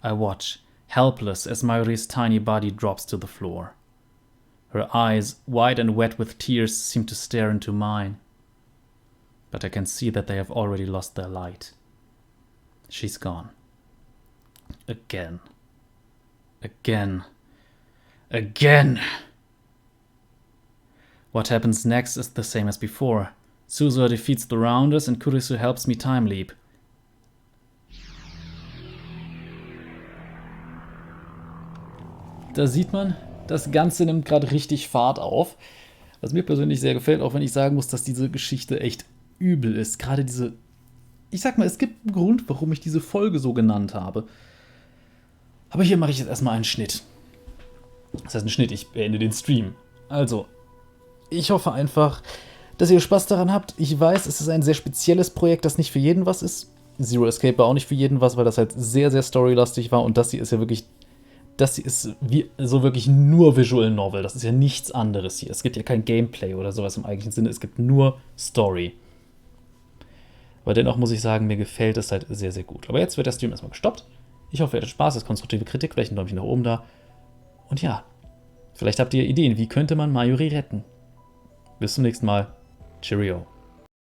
I watch, helpless, as Mayuri's tiny body drops to the floor. Her eyes, wide and wet with tears, seem to stare into mine. But I can see that they have already lost their light. She's gone. Again. Again. Again! What happens next is the same as before. Suzuha defeats the Rounders and Kurisu helps me time leap. Da sieht man, das Ganze nimmt gerade richtig Fahrt auf. Was mir persönlich sehr gefällt, auch wenn ich sagen muss, dass diese Geschichte echt übel ist. Gerade diese... Ich sag mal, es gibt einen Grund, warum ich diese Folge so genannt habe. Aber hier mache ich jetzt erstmal einen Schnitt. Das heißt, einen Schnitt, ich beende den Stream. Also, ich hoffe einfach, dass ihr Spaß daran habt. Ich weiß, es ist ein sehr spezielles Projekt, das nicht für jeden was ist. Zero Escape war auch nicht für jeden was, weil das halt sehr, sehr storylastig war. Und das hier ist ja wirklich... Das hier ist so wirklich nur Visual Novel. Das ist ja nichts anderes hier. Es gibt ja kein Gameplay oder sowas im eigentlichen Sinne. Es gibt nur Story. Aber dennoch muss ich sagen, mir gefällt es halt sehr, sehr gut. Aber jetzt wird der Stream erstmal gestoppt. Ich hoffe, ihr hattet Spaß. Das ist konstruktive Kritik. Vielleicht ein Däumchen nach oben da. Und ja, vielleicht habt ihr Ideen. Wie könnte man Mayuri retten? Bis zum nächsten Mal. Cheerio.